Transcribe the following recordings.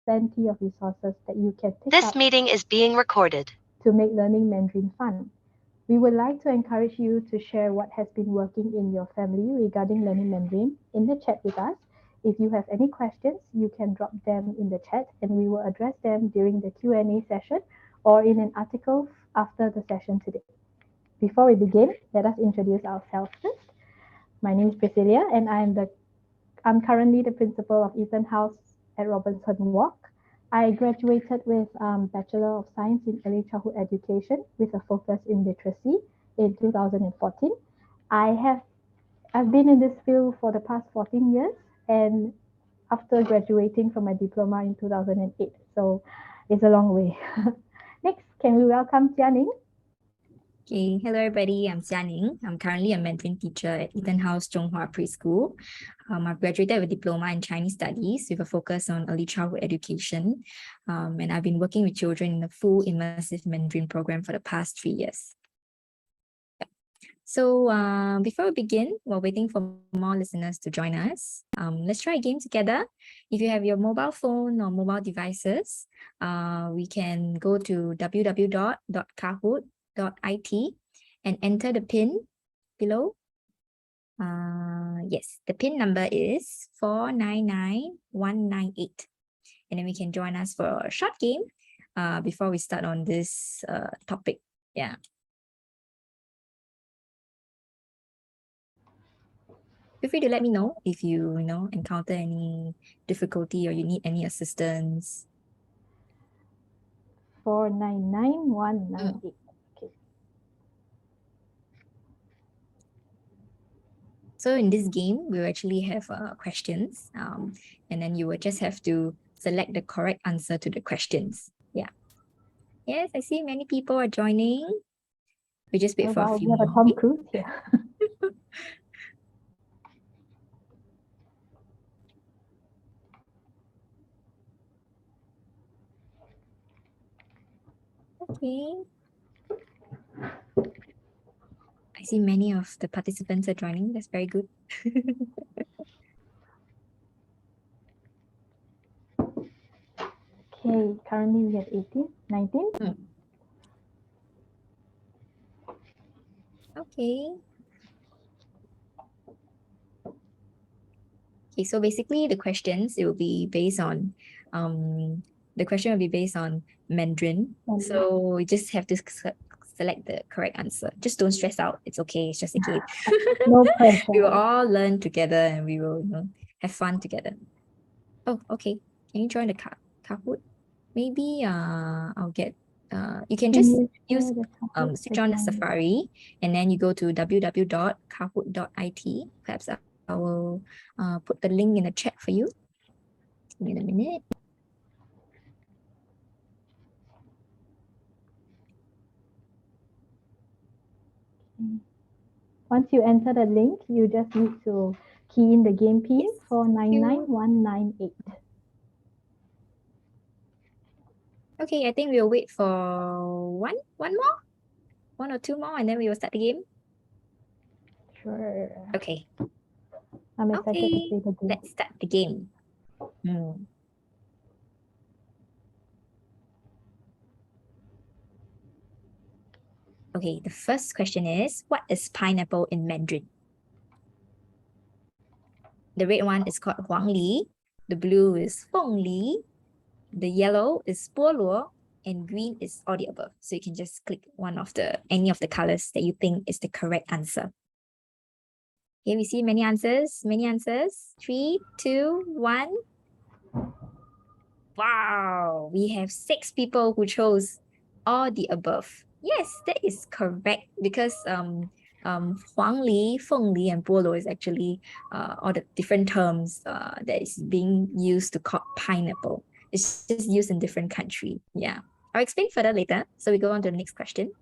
plenty of resources that you can pick This up meeting is being recorded. to make learning Mandarin fun. We would like to encourage you to share what has been working in your family regarding learning Mandarin in the chat with us. If you have any questions, you can drop them in the chat and we will address them during the Q&A session or in an article after the session today. Before we begin, let us introduce ourselves first. My name is Priscilia and I'm currently the principal of EtonHouse at Robertson Walk. I graduated with Bachelor of Science in Early Childhood Education with a focus in literacy in 2014. I've been in this field for the past 14 years and after graduating from my diploma in 2008. So it's a long way. Next, can we welcome Jianing? Okay, hello everybody, I'm Jianing. I'm currently a Mandarin teacher at EtonHouse Zhong Hua Pre-School. I've graduated with a diploma in Chinese studies with a focus on early childhood education. And I've been working with children in the full immersive Mandarin program for the past 3 years. So before we begin, while waiting for more listeners to join us, let's try a game together. If you have your mobile phone or mobile devices, we can go to www.kahoot.it and enter the pin below. Yes, the pin number is 499198. And then we can join us for a short game before we start on this topic. Yeah. Feel free to let me know if you encounter any difficulty or you need any assistance. 499198. Okay. So in this game, we will actually have questions, and then you will just have to select the correct answer to the questions. Yeah. Yes, I see many people are joining. We just wait for a few We have a more. Tom Cruise here. Okay. I see many of the participants are joining. That's very good. Okay, currently we have 18, 19. Okay. Okay, so basically the questions, it will be based on, the question will be based on Mandarin. So we just have to select the correct answer. Just don't stress out. It's okay. It's just a game. No pressure. We will all learn together and we will have fun together. Oh, okay. Can you join the Kahoot? Maybe I'll get you can just use switch on the Safari and then you go to www.kahoot.it. Perhaps I will put the link in the chat for you. Give me a minute. Once you enter the link, you just need to key in the game pin for 99198. Okay, I think we'll wait for one more, 1 or 2 more, and then we will start the game. Sure. Okay. I'm excited to play the game. Let's start the game. Okay, the first question is, what is pineapple in Mandarin? The red one is called Huang Li, the blue is Feng Li, the yellow is Bo Luo, and green is all the above. So you can just click any of the colors that you think is the correct answer. Okay, we see many answers. 3, 2, 1. Wow, we have 6 people who chose all the above. Yes, that is correct because Huang Li, Feng Li, and Bo Luo is actually all the different terms that is being used to call pineapple. It's just used in different countries. Yeah, I'll explain further later. So we go on to the next question.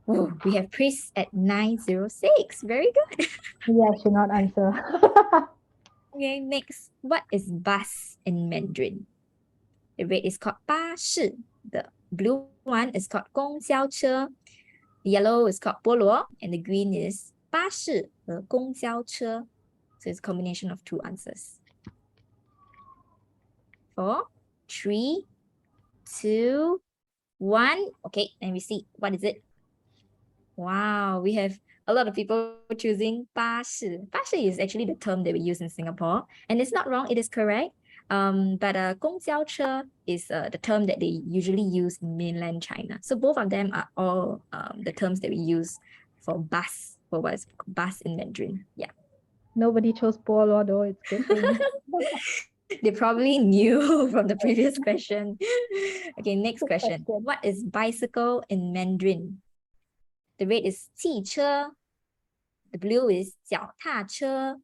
Oh, we have Pris at 906. Very good. Yeah, I should not answer. Okay, next. What is bus in Mandarin? The red is called 巴士. The blue one is called 公交车. The yellow is called 菠萝, and the green is 巴士和公交车. So it's a combination of 2 answers. 4, 3, 2, 1. Okay, and we see what is it. Wow, we have a lot of people choosing 巴士. 巴士 is actually the term that we use in Singapore, and it's not wrong, it is correct. But 公交车 is the term that they usually use in mainland China. So both of them are all the terms that we use for bus, for what is bus in Mandarin. Yeah. Nobody chose Polo though. It's good for me. They probably knew from the previous question. Okay, next Good question. What is bicycle in Mandarin? The red is 汽车, the blue is 脚踏车,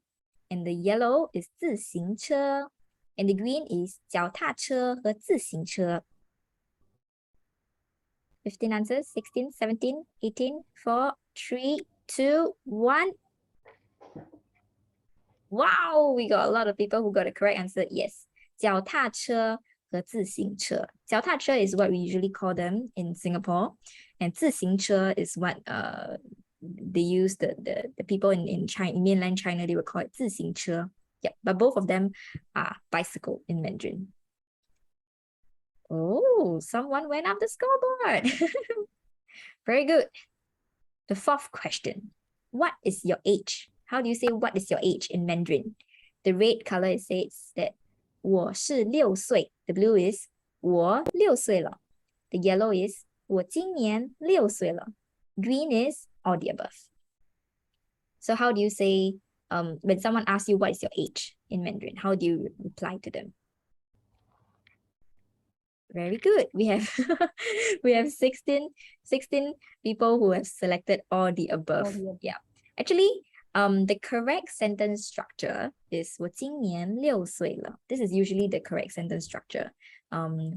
and the yellow is 自行车, and the green is 脚踏车和自行车. 15 answers, 16, 17, 18, 4, 3, 2, 1. Wow, we got a lot of people who got the correct answer. Yes, 脚踏车和自行车. 脚踏车 is what we usually call them in Singapore, and 自行车 is what they use the people in China, in mainland China, they would call it 自行车. Yeah, but both of them are bicycle in Mandarin. Oh, someone went up the scoreboard. Very good. The fourth question. What is your age? How do you say what is your age in Mandarin? The red color it says that 我是6岁. The blue is 我6岁了. The yellow is 我今年6岁了. Green is all the above. So how do you say when someone asks you what is your age in Mandarin? How do you reply to them? Very good. We have we have 16 people who have selected all the above. Yeah. Actually, the correct sentence structure is 我今年6岁了. This is usually the correct sentence structure.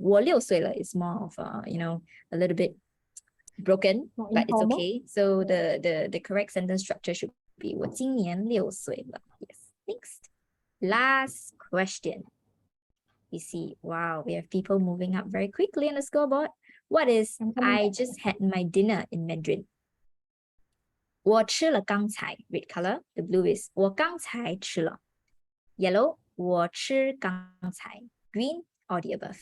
我6岁了 is more of a little bit broken, but it's okay. So the correct sentence structure should be 我今年6岁了. Yes. Next. Last question. You see, wow, we have people moving up very quickly on the scoreboard. What is I just had my dinner in Mandarin? 我吃了刚才, red color. The blue is 我刚才吃了. Yellow, 我吃刚才. Green, all the above.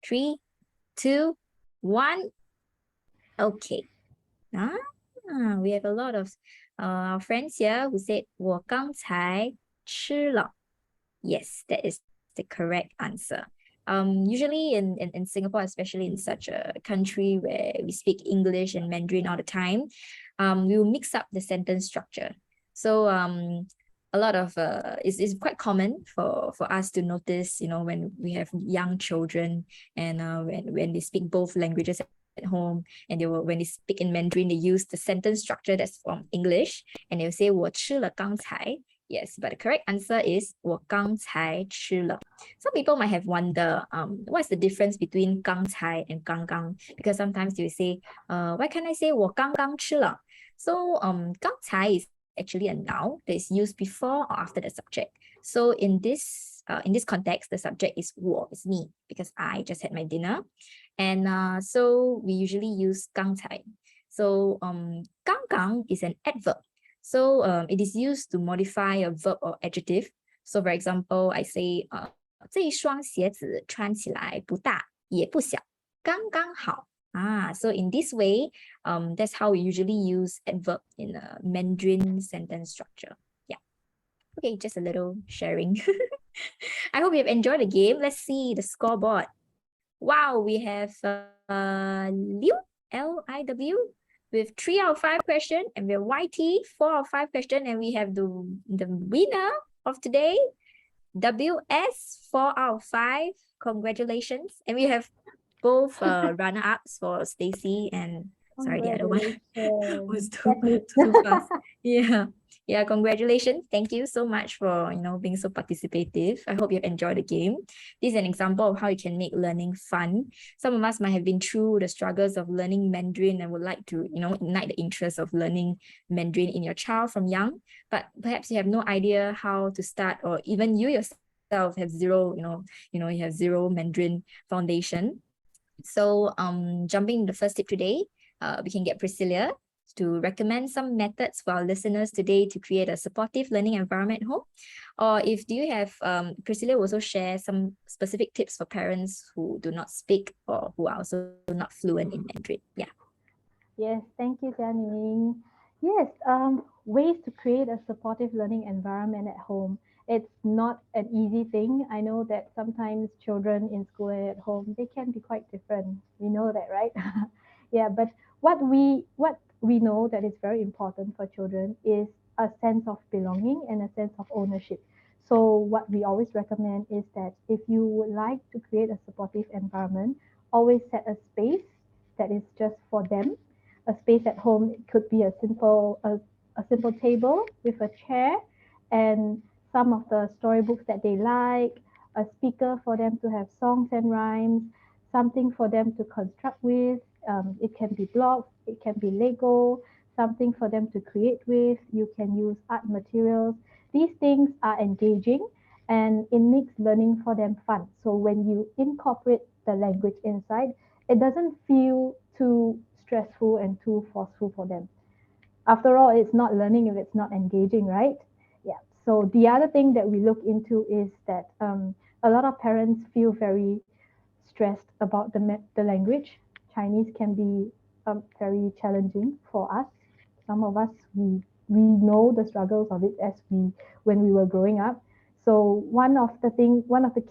Three, two, one. Okay. We have a lot of our friends here who said 我刚才吃了. Yes, that is the correct answer. Usually in Singapore, especially in such a country where we speak English and Mandarin all the time, we will mix up the sentence structure. So a lot of it's quite common for us to notice, when we have young children and when they speak both languages at home, and when they speak in Mandarin, they use the sentence structure that's from English, and they'll say 我吃了刚才. Yes, but the correct answer is 我刚才吃了. Some people might have wondered what's the difference between 刚才 and 刚刚, because sometimes you say why can't I say 我刚刚吃了? So 刚才 is actually a noun that is used before or after the subject. So in this context, the subject is 我, is me, because I just had my dinner. And so we usually use 刚才. So 刚刚 is an adverb. So it is used to modify a verb or adjective. So for example, I say 这一双鞋子穿起来不大也不小，刚刚好. So in this way, that's how we usually use adverb in a Mandarin sentence structure. Yeah. Okay, just a little sharing. I hope you have enjoyed the game. Let's see the scoreboard. Wow, we have Liu, L-I-W, with 3 out of 5 questions, and we have YT, 4 out of 5 questions, and we have the winner of today, WS, 4 out of 5. Congratulations. And we have both runner-ups for Stacy and sorry, the other one was too fast. Yeah, congratulations. Thank you so much for being so participative. I hope you've enjoyed the game. This is an example of how you can make learning fun. Some of us might have been through the struggles of learning Mandarin and would like to ignite the interest of learning Mandarin in your child from young, but perhaps you have no idea how to start, or even you yourself have zero, you have zero Mandarin foundation. So jumping the first tip today, we can get Priscilia to recommend some methods for our listeners today to create a supportive learning environment at home? Or if do you have, Priscilla will also share some specific tips for parents who do not speak or who are also not fluent in Mandarin. Yeah. Yes, thank you, Jianing. Yes, ways to create a supportive learning environment at home. It's not an easy thing. I know that sometimes children in school and at home, they can be quite different. We know that, right? Yeah, but what we know that is very important for children is a sense of belonging and a sense of ownership. So what we always recommend is that if you would like to create a supportive environment, always set a space that is just for them. A space at home. It could be a simple table with a chair and some of the storybooks that they like, a speaker for them to have songs and rhymes, something for them to construct with. It can be blocks, it can be Lego, something for them to create with. You can use art materials. These things are engaging and it makes learning for them fun. So when you incorporate the language inside, it doesn't feel too stressful and too forceful for them. After all, it's not learning if it's not engaging, right? Yeah. So the other thing that we look into is that a lot of parents feel very stressed about the language. Chinese can be very challenging for us. Some of us we know the struggles of it as we when we were growing up. So one of the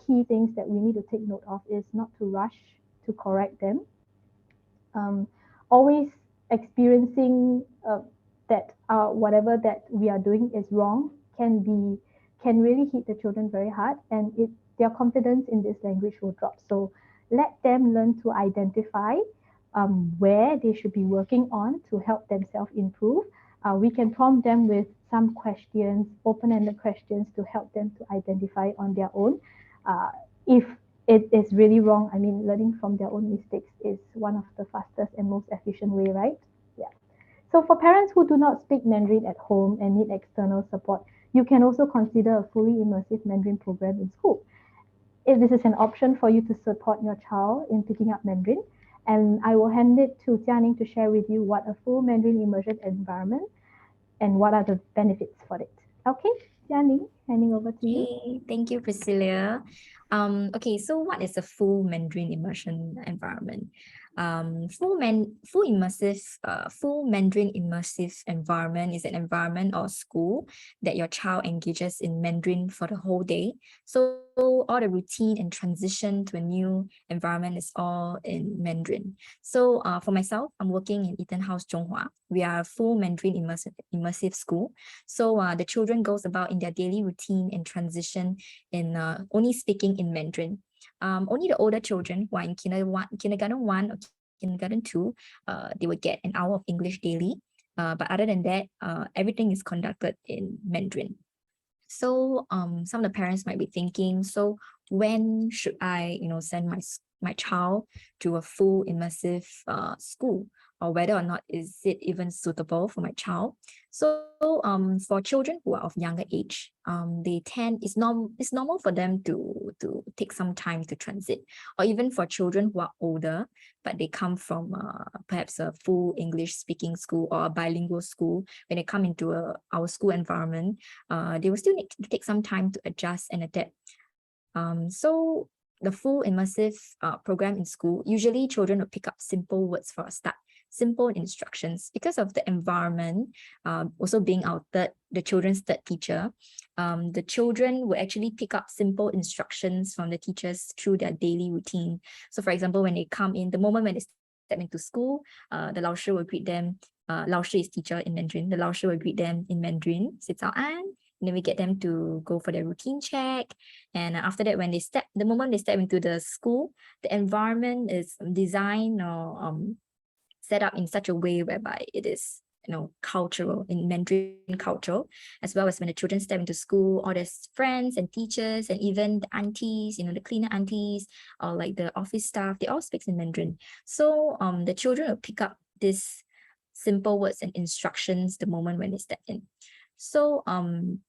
key things that we need to take note of is not to rush to correct them. um, Always experiencing that whatever that we are doing is wrong can really hit the children very hard, and their confidence in this language will drop. So let them learn to identify where they should be working on to help themselves improve. We can prompt them with some questions, open-ended questions, to help them to identify on their own. If it is really wrong, I mean, learning from their own mistakes is one of the fastest and most efficient way, right? Yeah. So for parents who do not speak Mandarin at home and need external support, you can also consider a fully immersive Mandarin program in school. If this is an option for you to support your child in picking up Mandarin, and I will hand it to Jianing to share with you what a full Mandarin immersion environment and what are the benefits for it. Okay, Jianing, handing over to you. Okay, thank you, Priscilla. Okay, so what is a full Mandarin immersion environment? Full Mandarin immersive environment is an environment or school that your child engages in Mandarin for the whole day. So all the routine and transition to a new environment is all in Mandarin. So for myself, I'm working in EtonHouse Zhong Hua. We are a full Mandarin immersive school. So the children goes about in their daily routine and transition in only speaking in Mandarin. Only the older children who are in kindergarten 1 or kindergarten 2, they will get an hour of English daily. But other than that, everything is conducted in Mandarin. So some of the parents might be thinking, so when should I, send my child to a full immersive school, or whether or not is it even suitable for my child? So for children who are of younger age, it's normal for them to take some time to transit, or even for children who are older, but they come from perhaps a full English speaking school or a bilingual school. When they come into our school environment, they will still need to take some time to adjust and adapt. So the full immersive program in school, usually children will pick up simple words for a start, simple instructions. Because of the environment, also being the children's third teacher, the children will actually pick up simple instructions from the teachers through their daily routine. So for example, when they come in, the moment when they step into school, the 老师 will greet them. 老师 is teacher in Mandarin. The 老师 will greet them in Mandarin, 早安. And then we get them to go for their routine check. And after that, the moment they step into the school, the environment is designed or set up in such a way whereby it is, cultural, in Mandarin culture, as well as when the children step into school, all their friends and teachers and even the aunties, the cleaner aunties or like the office staff, they all speak in Mandarin. So the children will pick up this simple words and instructions the moment when they step in. So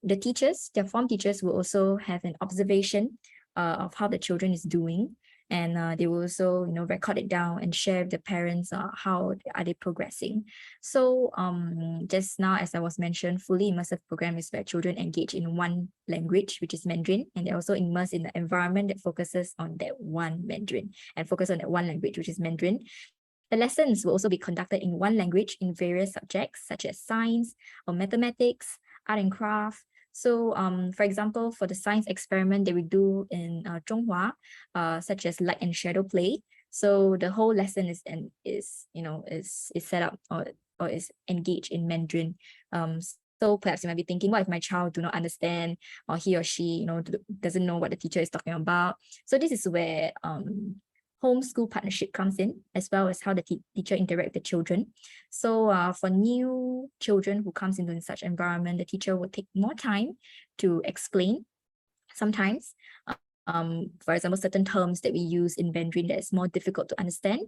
their form teachers will also have an observation of how the children is doing. and they will also record it down and share with the parents how are they progressing. So just now, as I was mentioned, fully immersive program is where children engage in one language, which is Mandarin, and they're also immersed in the environment that focuses on that one Mandarin and focus on that one language, which is Mandarin. The lessons will also be conducted in one language in various subjects such as science or mathematics, art and craft. So for example, for the science experiment that we do in Zhong Hua, such as light and shadow play. So the whole lesson is set up or is engaged in Mandarin. So perhaps you might be thinking, what if my child do not understand, or he or she doesn't know what the teacher is talking about? So this is where homeschool partnership comes in, as well as how the teacher interact with the children. So for new children who comes into such environment, the teacher will take more time to explain. Sometimes, for example, certain terms that we use in Mandarin that is more difficult to understand,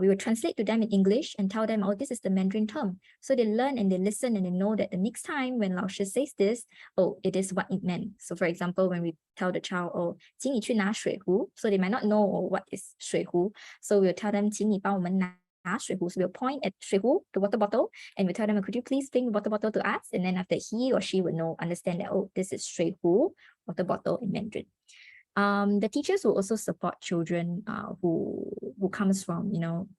we will translate to them in English and tell them, oh, this is the Mandarin term. So they learn and they listen and they know that the next time when Lao Shi says this, oh, it is what it meant. So for example, when we tell the child, oh, 请你去拿水壶, so they might not know what is 水壶. So we'll tell them, 请你帮我们拿水壶. So we'll point at 水壶, the water bottle, and we'll tell them, could you please bring the water bottle to us? And then after he or she would understand that, oh, this is 水壶, water bottle in Mandarin. The teachers will also support children who comes from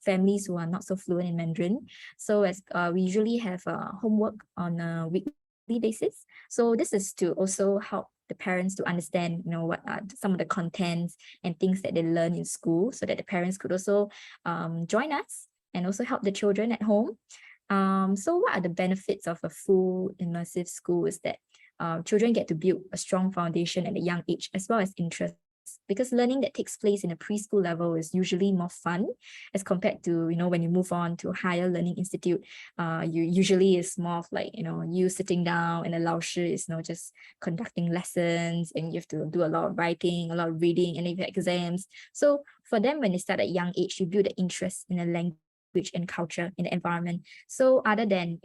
families who are not so fluent in Mandarin. So as we usually have homework on a weekly basis. So this is to also help the parents to understand what are some of the contents and things that they learn in school, so that the parents could also join us and also help the children at home. So what are the benefits of a full immersive school is that children get to build a strong foundation at a young age, as well as interest, because learning that takes place in a preschool level is usually more fun as compared to when you move on to a higher learning institute. You usually is more of like you sitting down and the Lao Shi is just conducting lessons, and you have to do a lot of writing, a lot of reading, and even exams. So for them, when they start at a young age, you build an interest in the language and culture in the environment. So other than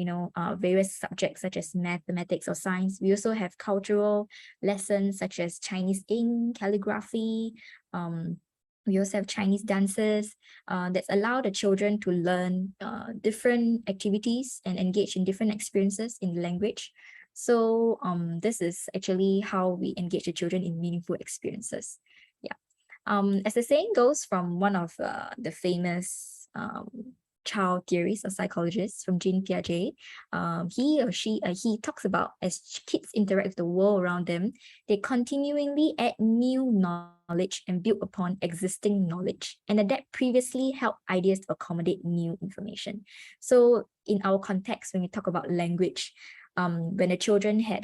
various subjects such as mathematics or science, we also have cultural lessons such as Chinese ink, calligraphy. We also have Chinese dances that allow the children to learn different activities and engage in different experiences in the language. So this is actually how we engage the children in meaningful experiences. Yeah. As the saying goes from one of the famous child theorists or psychologists from Jean Piaget, he talks about as kids interact with the world around them, they continually add new knowledge and build upon existing knowledge, and adapt previously held ideas to accommodate new information. So in our context, when we talk about language, when the children had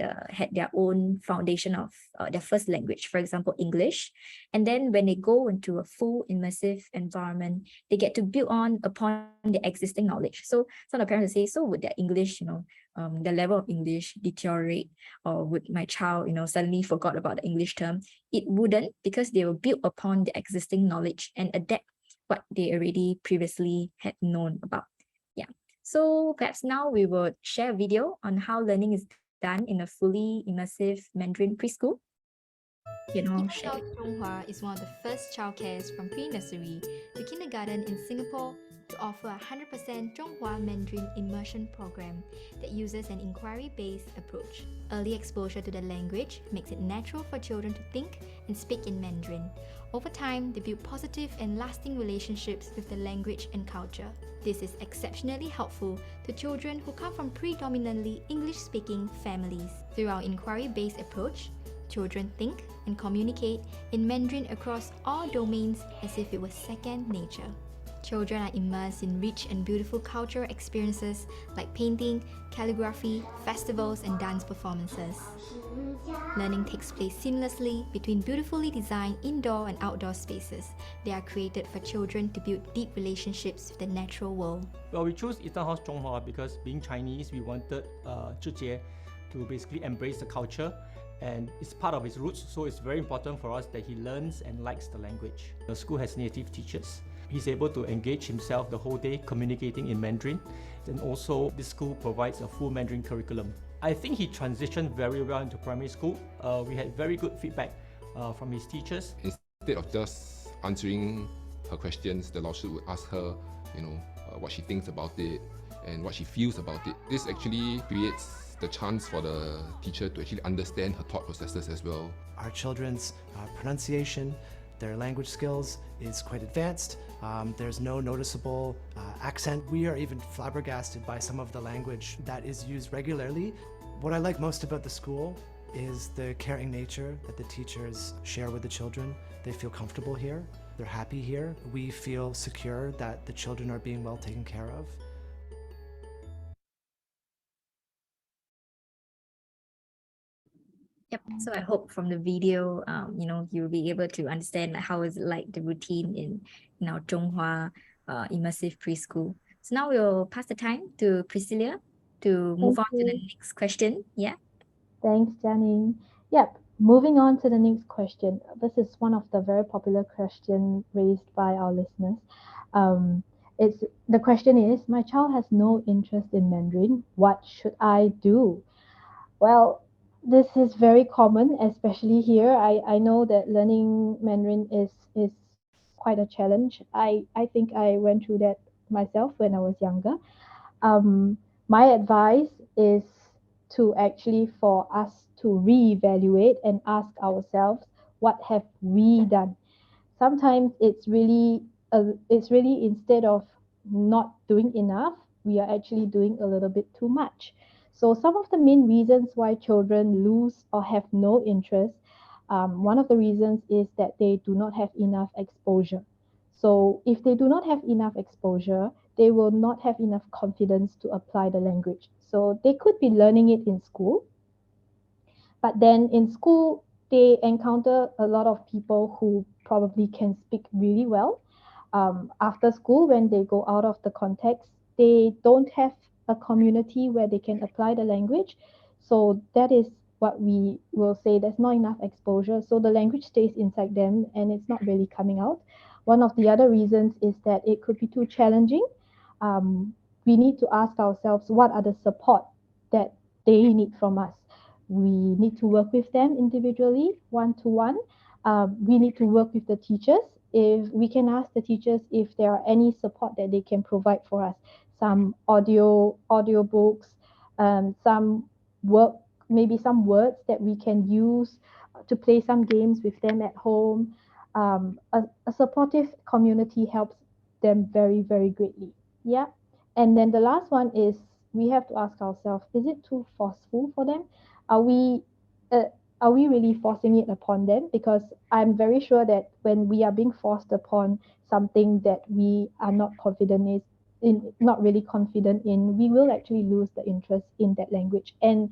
their own foundation of their first language, for example, English, and then when they go into a full immersive environment, they get to build upon the existing knowledge. So some of the parents say, so would their English, the level of English deteriorate, or would my child, suddenly forgot about the English term? It wouldn't, because they will build upon the existing knowledge and adapt what they already previously had known about. Yeah. So perhaps now we will share a video on how learning is done in a fully immersive Mandarin preschool. EtonHouse Zhong Hua is one of the first childcares from pre-nursery to kindergarten in Singapore to offer a 100% Zhong Hua Mandarin immersion program that uses an inquiry-based approach. Early exposure to the language makes it natural for children to think and speak in Mandarin. Over time, they build positive and lasting relationships with the language and culture. This is exceptionally helpful to children who come from predominantly English-speaking families. Through our inquiry-based approach, children think and communicate in Mandarin across all domains as if it was second nature. Children are immersed in rich and beautiful cultural experiences like painting, calligraphy, festivals, and dance performances. Learning takes place seamlessly between beautifully designed indoor and outdoor spaces. They are created for children to build deep relationships with the natural world. Well, we chose EtonHouse Zhong Hua because being Chinese, we wanted Zhijie to basically embrace the culture, and it's part of his roots, so it's very important for us that he learns and likes the language. The school has native teachers. He's able to engage himself the whole day communicating in Mandarin, and also this school provides a full Mandarin curriculum. I think he transitioned very well into primary school. We had very good feedback from his teachers. Instead of just answering her questions, the 老师 would ask her, what she thinks about it and what she feels about it. This actually creates the chance for the teacher to actually understand her thought processes as well. Our children's pronunciation, their language skills is quite advanced. There's no noticeable accent. We are even flabbergasted by some of the language that is used regularly. What I like most about the school is the caring nature that the teachers share with the children. They feel comfortable here. They're happy here. We feel secure that the children are being well taken care of. Yep. So I hope from the video, you'll be able to understand how is it like the routine in our Zhong Hua immersive preschool. So now we'll pass the time to Priscilia to move on to the next question. Yeah. Thanks, Jianing. Yep. Moving on to the next question. This is one of the very popular questions raised by our listeners. The question is, my child has no interest in Mandarin. What should I do? Well, this is very common, especially here. I know that learning Mandarin is quite a challenge. I think I went through that myself when I was younger. My advice is to actually for us to reevaluate and ask ourselves, what have we done? Sometimes it's really instead of not doing enough, we are actually doing a little bit too much. So some of the main reasons why children lose or have no interest, one of the reasons is that they do not have enough exposure. So if they do not have enough exposure, they will not have enough confidence to apply the language. So they could be learning it in school, but then in school, they encounter a lot of people who probably can speak really well. After school, when they go out of the context, they don't have a community where they can apply the language. So that is what we will say, there's not enough exposure. So the language stays inside them and it's not really coming out. One of the other reasons is that it could be too challenging. We need to ask ourselves, what are the support that they need from us? We need to work with them individually, one-to-one. We need to work with the teachers. If we can ask the teachers if there are any support that they can provide for us, some audio books, some work, maybe some words that we can use to play some games with them at home. A supportive community helps them very, very greatly. Yeah. And then the last one is we have to ask ourselves, is it too forceful for them? Are we are we really forcing it upon them? Because I'm very sure that when we are being forced upon something that we are not confident not really confident in, we will actually lose the interest in that language. And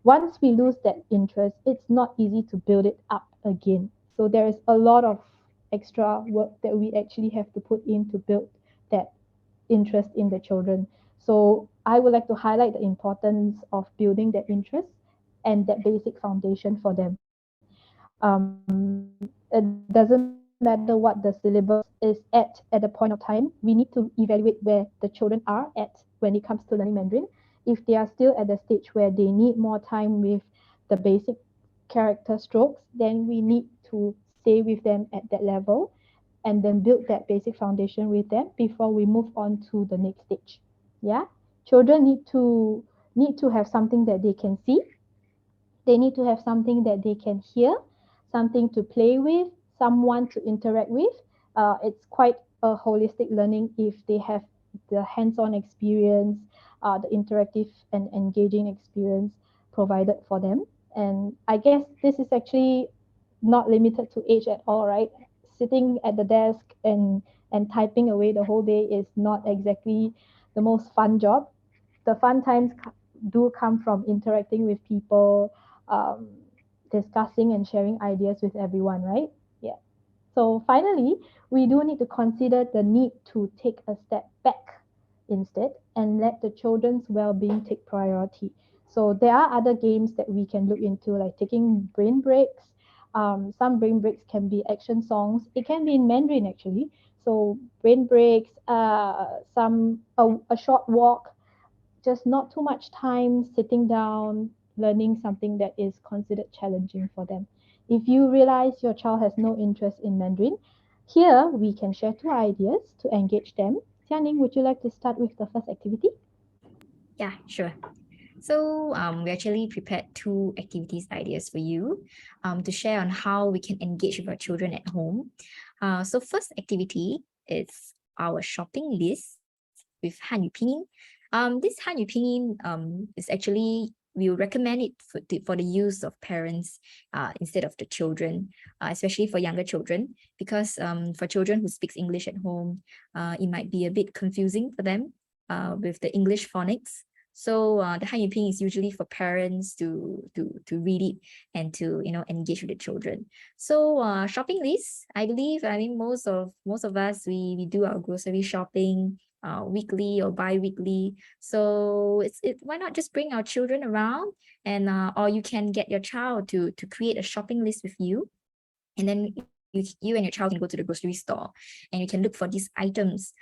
once we lose that interest, it's not easy to build it up again. So there is a lot of extra work that we actually have to put in to build that interest in the children. So I would like to highlight the importance of building that interest and that basic foundation for them. It doesn't matter what the syllabus is at the point of time. We need to evaluate where the children are at when it comes to learning Mandarin. If they are still at the stage where they need more time with the basic character strokes, then we need to stay with them at that level and then build that basic foundation with them before we move on to the next stage. Yeah, children need to have something that they can see. They need to have something that they can hear, something to play with, someone to interact with. It's quite a holistic learning if they have the hands-on experience, the interactive and engaging experience provided for them. And I guess this is actually not limited to age at all, right? Sitting at the desk and typing away the whole day is not exactly the most fun job. The fun times do come from interacting with people, um, discussing and sharing ideas with everyone, right? Yeah. So finally, we do need to consider the need to take a step back instead and let the children's well-being take priority. So there are other games that we can look into, like taking brain breaks. Some brain breaks can be action songs. It can be in Mandarin actually. So brain breaks, a short walk, just not too much time sitting down, learning something that is considered challenging for them. If you realize your child has no interest in Mandarin, Here, we can share 2 ideas to engage them. Jianing, would you like to start with the first activity? Yeah, sure. So we actually prepared 2 activities ideas for you to share on how we can engage with our children at home. So first activity is our shopping list with Hanyu Pinyin. This Hanyu Pinyin is actually, we will recommend it for the use of parents instead of the children, especially for younger children, because for children who speaks English at home, it might be a bit confusing for them with the English phonics. So the Hanyu Pinyin is usually for parents to read it and to engage with the children. So shopping list, I believe, most of us, we do our grocery shopping weekly or bi-weekly. So why not just bring our children around, and or you can get your child to create a shopping list with you, and then you and your child can go to the grocery store and you can look for these items.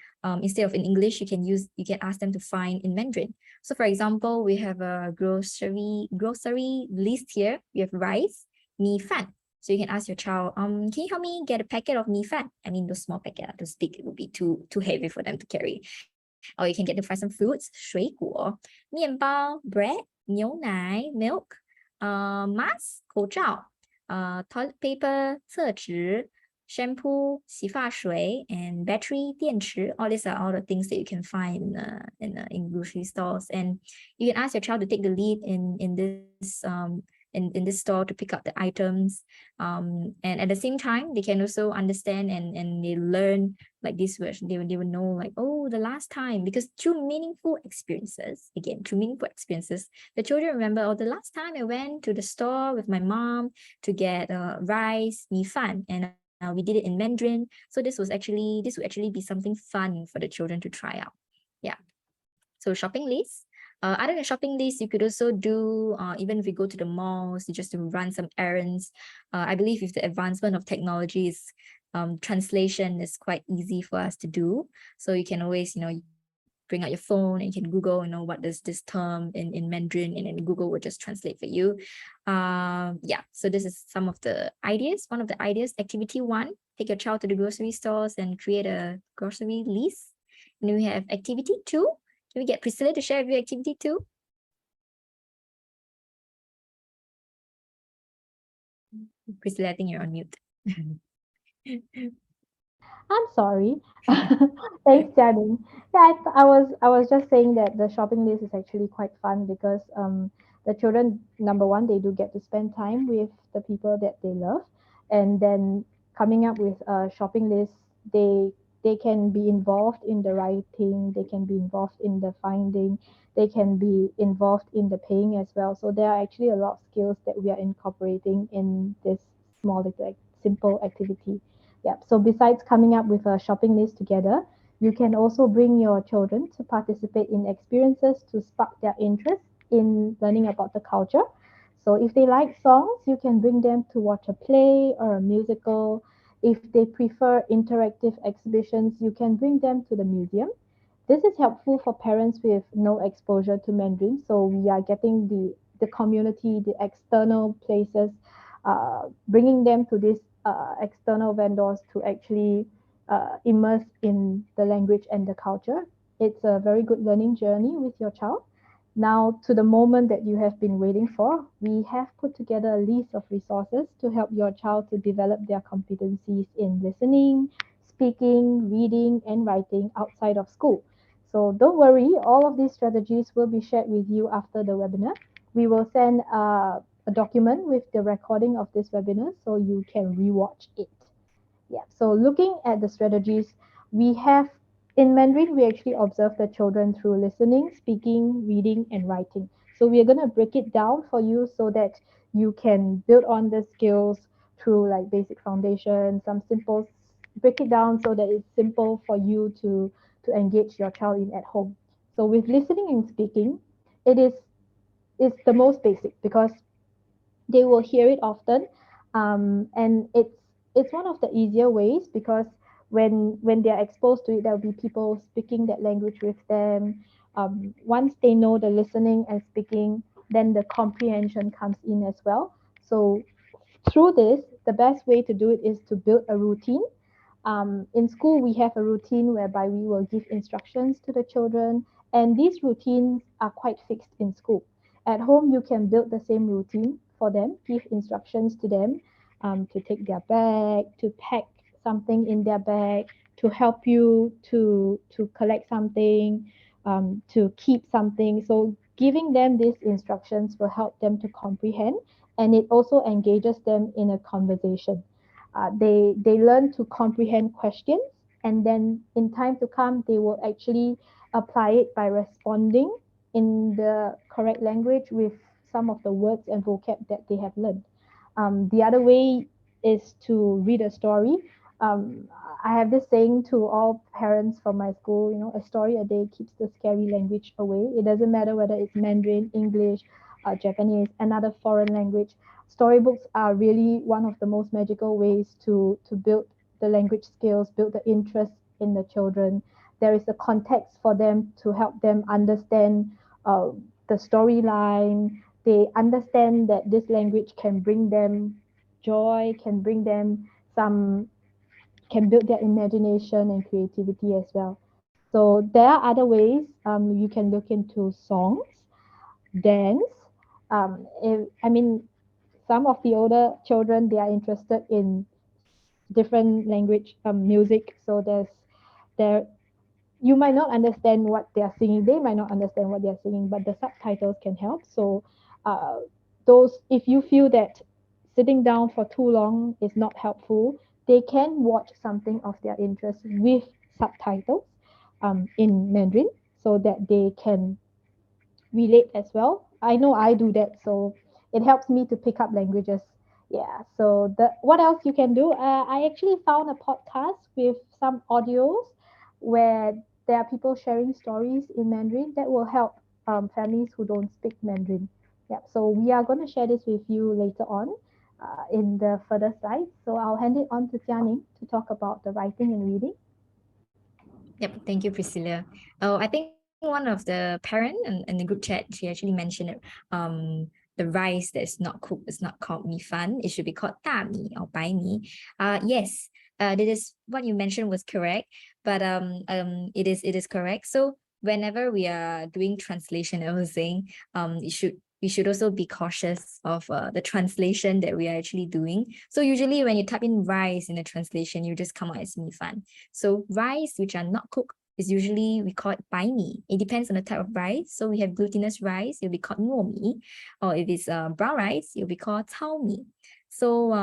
Instead of in English, you can ask them to find in Mandarin. So for example, we have a grocery list here. We have rice, mi fan. So you can ask your child, can you help me get a packet of mi fan? Those small packets, those big, it would be too heavy for them to carry. Or you can get to find some fruits, 水果, 面包, bread, 牛奶, milk, mask, 口罩, toilet paper, 厕纸, shampoo, 洗发水, and battery, 电池. All these are all the things that you can find in grocery stores. And you can ask your child to take the lead in this in this store to pick up the items. And at the same time, they can also understand and they learn like this words. They will know like, oh, the last time, because through meaningful experiences, the children remember, oh, the last time I went to the store with my mom to get rice, mi fan, and we did it in Mandarin. So this would actually be something fun for the children to try out. Yeah. So shopping list. Other than shopping list, you could also do, even if you go to the malls, just to run some errands. I believe with the advancement of technologies, translation is quite easy for us to do. So you can always, bring out your phone and you can Google, what does this term in Mandarin, and then Google will just translate for you. Yeah, so this is some of the ideas. One of the ideas, activity 1, take your child to the grocery stores and create a grocery list. And then we have activity 2. Can we get Priscilla to share with you activity 2? Priscilla, I think you're on mute. I'm sorry. Thanks, Jianing. Yeah, I was just saying that the shopping list is actually quite fun because the children, number one, they do get to spend time with the people that they love, and then coming up with a shopping list, they can be involved in the writing, they can be involved in the finding, they can be involved in the paying as well. So there are actually a lot of skills that we are incorporating in this small little simple activity. Yeah. So besides coming up with a shopping list together, you can also bring your children to participate in experiences to spark their interest in learning about the culture. So if they like songs, you can bring them to watch a play or a musical. If they prefer interactive exhibitions, you can bring them to the museum. This is helpful for parents with no exposure to Mandarin. So we are getting the community, the external places, bringing them to these external vendors to actually immerse in the language and the culture. It's a very good learning journey with your child. Now, to the moment that you have been waiting for, we have put together a list of resources to help your child to develop their competencies in listening, speaking, reading, and writing outside of school. So don't worry, all of these strategies will be shared with you after the webinar. We will send a document with the recording of this webinar so you can rewatch it. Yeah, so looking at the strategies, we have in Mandarin, we actually observe the children through listening, speaking, reading, and writing. So we are going to break it down for you so that you can build on the skills through like basic foundation, some simple, break it down so that it's simple for you to engage your child in at home. So with listening and speaking, it's the most basic because they will hear it often, and it's one of the easier ways because when they're exposed to it, there'll be people speaking that language with them. Once they know the listening and speaking, then the comprehension comes in as well. So through this, the best way to do it is to build a routine. In school, we have a routine whereby we will give instructions to the children, and these routines are quite fixed in school. At home, you can build the same routine for them, give instructions to them to take their bag, to pack something in their bag, to help you to collect something, to keep something. So giving them these instructions will help them to comprehend, and it also engages them in a conversation. They learn to comprehend questions, and then in time to come, they will actually apply it by responding in the correct language with some of the words and vocab that they have learned. The other way is to read a story. Um, I have this saying to all parents from my school, a story a day keeps the scary language away. It doesn't matter whether it's Mandarin, English, Japanese, another foreign language. Storybooks are really one of the most magical ways to build the language skills, build the interest in the children. There is a context for them to help them understand uh, the storyline. They understand that this language can bring them joy, can bring them can build their imagination and creativity as well. So there are other ways. You can look into songs, dance. I mean, some of the older children, they are interested in different language music. So there you might not understand what they are singing. They might not understand what they are singing, but the subtitles can help. So uh, those if you feel that sitting down for too long is not helpful, they can watch something of their interest with subtitles in Mandarin so that they can relate as well. I know I do that, so it helps me to pick up languages. Yeah. So the what else you can do? I actually found a podcast with some audios where there are people sharing stories in Mandarin that will help families who don't speak Mandarin. Yeah. So we are going to share this with you later on in the further slides. So I'll hand it on to Jianing to talk about the writing and reading. Yep, thank you, Priscilla. Oh, I think one of the parent in the group chat, she actually mentioned it. The rice that is not cooked is not called mi fan. It should be called da mi or bai mi. Yes, that is what you mentioned was correct, but it is correct. So whenever we are doing translation, I was saying, we should also be cautious of the translation that we are actually doing. So usually when you type in rice in the translation, you just come out as mi fan. So rice which are not cooked is usually we call it bai mi. It depends on the type of rice. So we have glutinous rice, it'll be called nuo mi, or if it's brown rice, it'll be called cao mi. So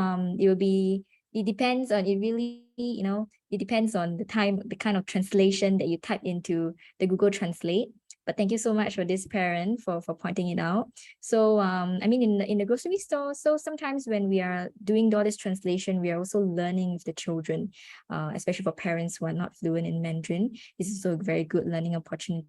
it depends on it really, it depends on the kind of translation that you type into the Google Translate. But thank you so much for this parent for pointing it out. So I mean in the grocery store, so sometimes when we are doing all this translation, we are also learning with the children, especially for parents who are not fluent in Mandarin. This is also a very good learning opportunity.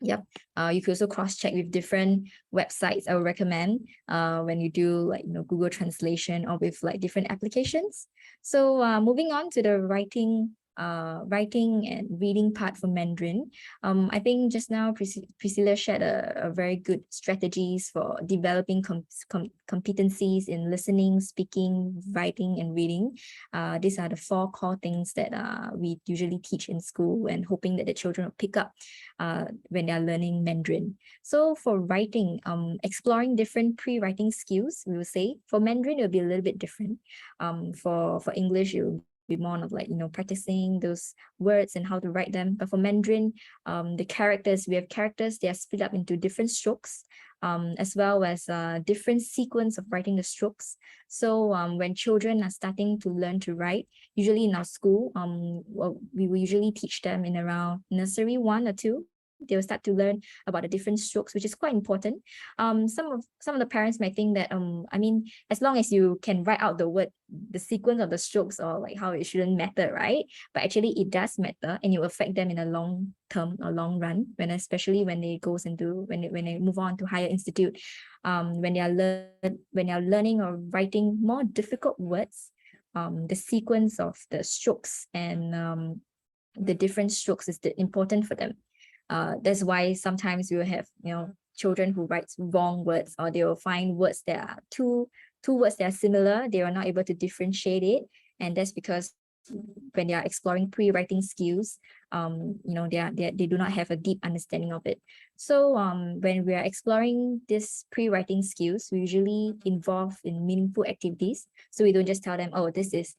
Yep. You could also cross-check with different websites. I would recommend when you do Google Translation or with different applications. So moving on to the writing and reading part for Mandarin. I think just now Priscilla shared a very good strategies for developing competencies in listening, speaking, writing, and reading. These are the 4 core things that we usually teach in school, and hoping that the children will pick up when they are learning Mandarin. So for writing, exploring different pre-writing skills, we will say. For Mandarin, it will be a little bit different. For English, it will be more of practicing those words and how to write them. But for Mandarin, the characters, we have characters, they are split up into different strokes, as well as different sequence of writing the strokes. So when children are starting to learn to write, usually in our school, we will usually teach them in around nursery 1 or 2. They will start to learn about the different strokes, which is quite important. Some of the parents might think that I mean, as long as you can write out the sequence of the strokes, or how it shouldn't matter, right? But actually it does matter, and it will affect them in a long term or long run, especially when they when they move on to higher institute, when they are learning or writing more difficult words, the sequence of the strokes and the different strokes is important for them. That's why sometimes we will have children who write wrong words, or they will find words that are two words that are similar. They are not able to differentiate it, and that's because when they are exploring pre-writing skills, they do not have a deep understanding of it. So when we are exploring this pre-writing skills, we usually involve in meaningful activities. So we don't just tell them, oh, this is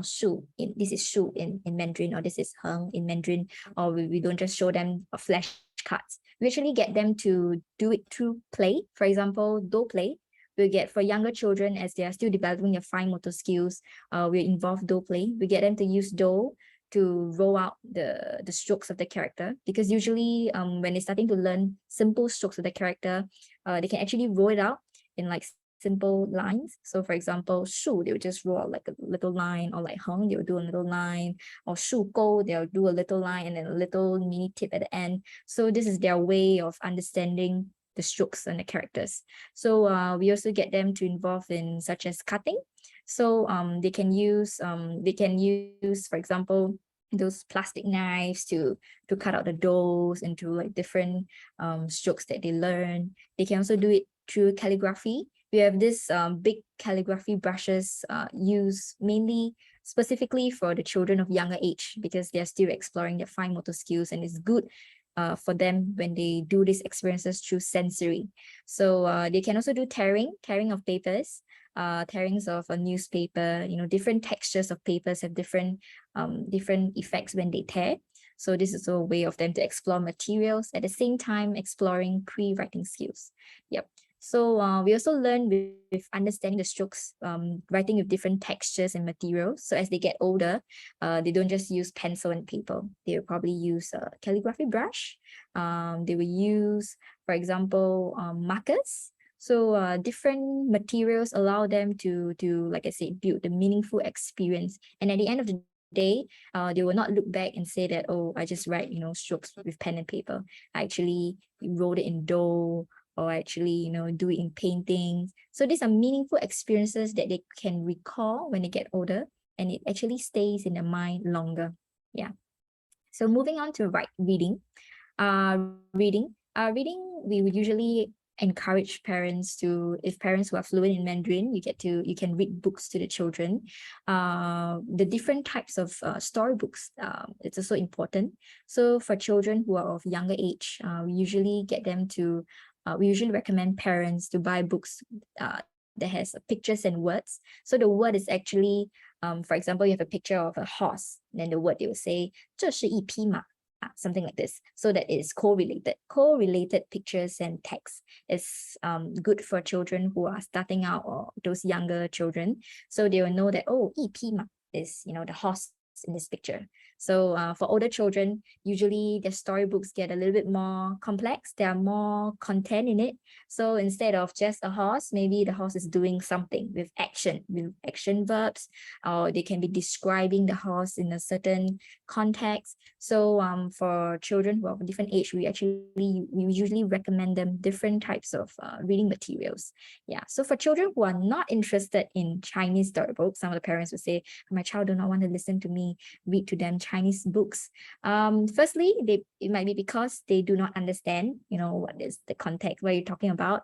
shu this is shu in Mandarin, or this is heng in Mandarin, or we don't just show them flashcards. We actually get them to do it through play. For example, do play. We get for younger children, as they are still developing their fine motor skills, we involve do play. We get them to use do to roll out the strokes of the character, because usually when they're starting to learn simple strokes of the character, they can actually roll it out in like simple lines. So for example, shu, they will just roll out like a little line, or like heng, they will do a little line, or shu go, they'll do a little line and then a little mini tip at the end. So this is their way of understanding the strokes and the characters. So we also get them to involve in such as cutting. So they can use, for example, those plastic knives to cut out the doughs into like different strokes that they learn. They can also do it through calligraphy. We have this big calligraphy brushes used mainly specifically for the children of younger age, because they're still exploring their fine motor skills, and it's good for them when they do these experiences through sensory. So they can also do tearing of papers, tearings of a newspaper. Different textures of papers have different effects when they tear. So this is a way of them to explore materials at the same time exploring pre-writing skills. Yep. So we also learn with understanding the strokes, writing with different textures and materials. So as they get older, they don't just use pencil and paper. They will probably use a calligraphy brush. They will use, for example, markers. So different materials allow them to, like I said, build the meaningful experience. And at the end of the day, they will not look back and say that, oh, I just write, strokes with pen and paper. I actually wrote it in dough, or actually, do it in paintings. So these are meaningful experiences that they can recall when they get older, and it actually stays in their mind longer. Yeah. So moving on to reading. Reading, we would usually encourage parents to, if parents who are fluent in Mandarin, you can read books to the children. The different types of storybooks, it's also important. So for children who are of younger age, we usually get them to, we usually recommend parents to buy books that has pictures and words. So the word is actually, for example, you have a picture of a horse, then the word they will say, 这是一匹马. Something like this, so that it is correlated pictures and text is good for children who are starting out, or those younger children, so they will know that, oh, 一匹马 is the horse in this picture. So for older children, usually the storybooks get a little bit more complex. There are more content in it. So instead of just a horse, maybe the horse is doing something with action verbs, or they can be describing the horse in a certain context. So for children who are of a different age, we usually recommend them different types of reading materials. Yeah. So for children who are not interested in Chinese storybooks, some of the parents would say, my child do not want to listen to me read to them Chinese books. Firstly, it might be because they do not understand, what is the context, what you're talking about.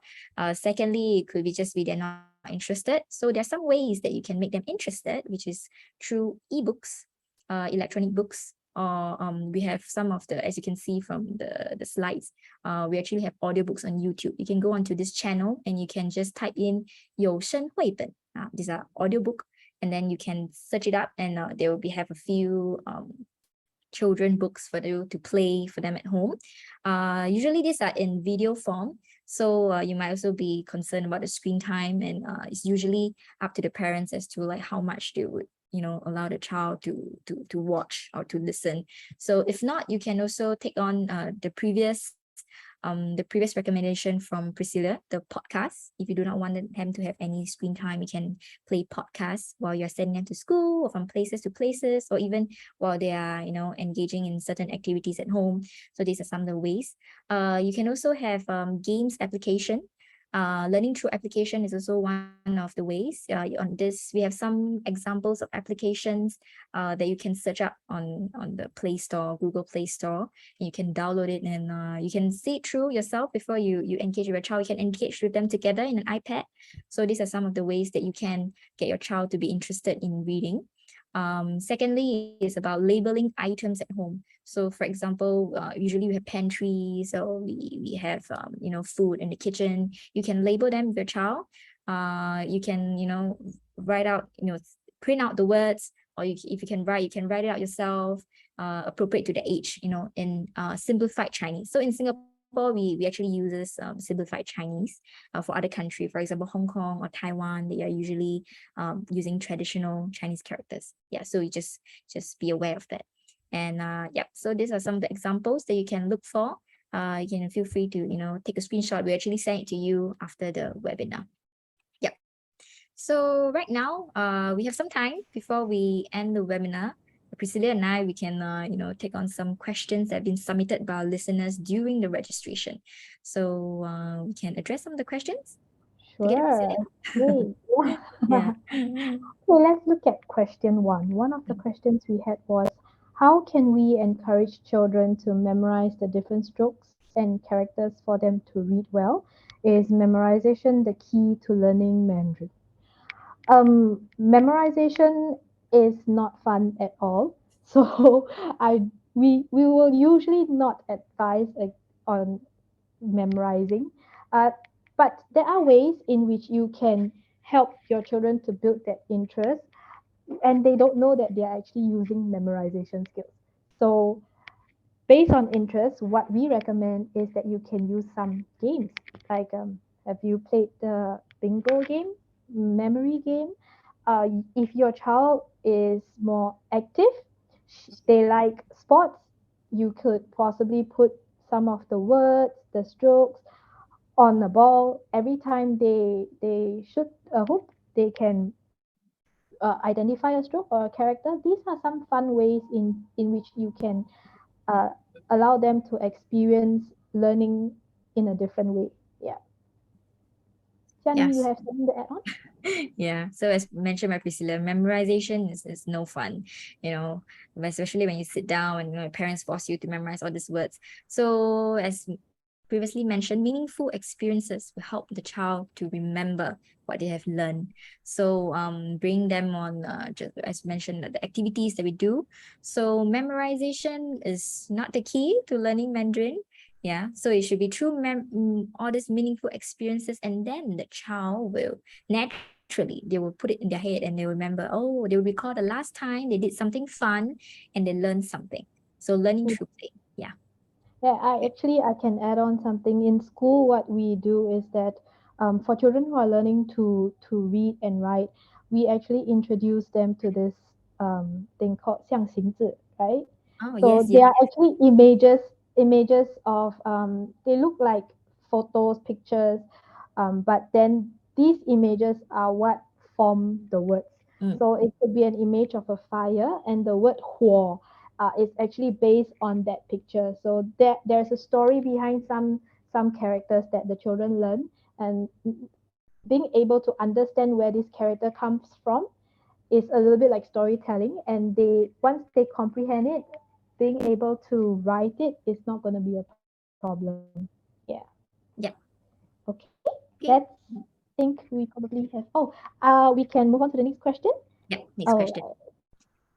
Secondly, it could be just they're not interested. So there's some ways that you can make them interested, which is through ebooks, electronic books, or we have some of the, as you can see from the slides, we actually have audiobooks on YouTube. You can go onto this channel and you can just type in 有声绘本. These are audiobook, and then you can search it up, and there will have a few children books for you to play for them at home. Usually these are in video form, so you might also be concerned about the screen time, and it's usually up to the parents as to like how much they would allow the child to watch or to listen. So if not, you can also take on the previous recommendation from Priscilla, the podcast. If you do not want them to have any screen time, you can play podcasts while you're sending them to school, or from places to places, or even while they are, engaging in certain activities at home. So these are some of the ways. You can also have games application. Learning through application is also one of the ways. On this, we have some examples of applications that you can search up on the Play Store, Google Play Store. And you can download it, and you can see it through yourself before you engage with your child. You can engage with them together in an iPad. So these are some of the ways that you can get your child to be interested in reading. Secondly, is about labeling items at home. So for example, usually we have pantries, or we have food in the kitchen. You can label them with your child. You can write out, print out the words, or if you can write, you can write it out yourself, appropriate to the age, in simplified Chinese. So in Singapore, we actually uses simplified Chinese. For other country, for example, Hong Kong or Taiwan, they are usually using traditional Chinese characters. Yeah, so you just be aware of that. And so these are some of the examples that you can look for. You can feel free to take a screenshot. We actually send it to you after the webinar. Yep. So right now, we have some time before we end the webinar. Priscilia and I, we can take on some questions that have been submitted by our listeners during the registration. So we can address some of the questions. Sure. Great. Yeah. So let's look at question 1. One of the questions we had was, how can we encourage children to memorize the different strokes and characters for them to read well? Is memorization the key to learning Mandarin? Memorization is not fun at all. So we will usually not advise on memorizing. Uh, but there are ways in which you can help your children to build that interest, and they don't know that they are actually using memorization skills. So based on interest, what we recommend is that you can use some games. Like, have you played the bingo game, memory game? If your child is more active, they like sports, you could possibly put some of the words, the strokes on the ball. Every time they shoot a hoop, they can identify a stroke or a character. These are some fun ways in which you can uh, allow them to experience learning in a different way. Yeah. Jianing, you Yes. have something to add on? Yeah, so as mentioned by Priscilla, memorization is no fun, especially when you sit down and your parents force you to memorize all these words. So as previously mentioned, meaningful experiences will help the child to remember what they have learned. So bring them on, just as mentioned, the activities that we do. So memorization is not the key to learning Mandarin. Yeah, so it should be through all these meaningful experiences, and then the child will naturally, they will put it in their head and they remember, oh, they will recall the last time they did something fun and they learned something. So learning through play. Yeah. Yeah, I can add on something. In school, what we do is that for children who are learning to read and write, we actually introduce them to this thing called 象形字, right? Oh, So yes, they yes. are actually images of they look like photos, pictures, but then these images are what form the words. So it could be an image of a fire, and the word 火 is actually based on that picture. So there's a story behind some characters that the children learn, and being able to understand where this character comes from is a little bit like storytelling. And they once they comprehend it, being able to write it is not going to be a problem. Yeah. Yeah. Okay. Okay. Let's think we probably have. Oh, we can move on to the next question. Yeah. Next Oh, question.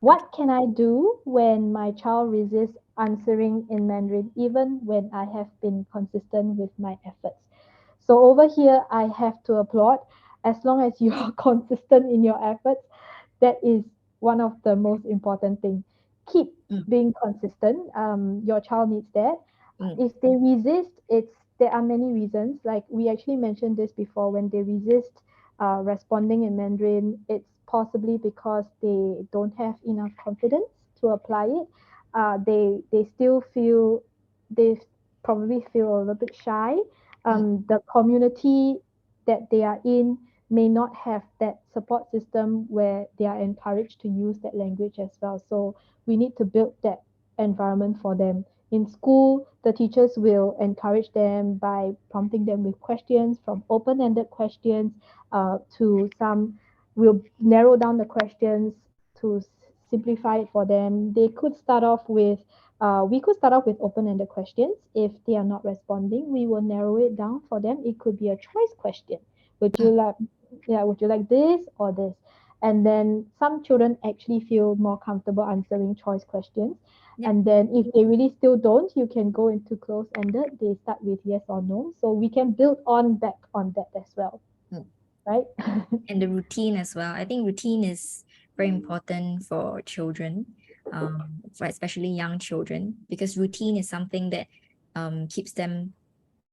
what can I do when my child resists answering in Mandarin, even when I have been consistent with my efforts? So over here, I have to applaud. As long as you are consistent in your efforts, that is one of the most important thing. Keep being consistent. Your child needs that. If they resist, there are many reasons. Like we actually mentioned this before, when they resist responding in Mandarin, it's possibly because they don't have enough confidence to apply it. They still feel they probably feel a little bit shy. The community that they are in may not have that support system where they are encouraged to use that language as well. So we need to build that environment for them. In school, the teachers will encourage them by prompting them with questions, from open-ended questions to some, will narrow down the questions to simplify it for them. They could start off with we could start off with open-ended questions. If they are not responding, we will narrow it down for them. It could be a choice question. Would you like, yeah, would you like this or this? And then some children actually feel more comfortable answering choice questions. Yep. And then if they really still don't, you can go into closed-ended. They start with yes or no. So we can build on back on that as well. Right? And the routine as well. I think routine is very important for children, for especially young children, because routine is something that keeps them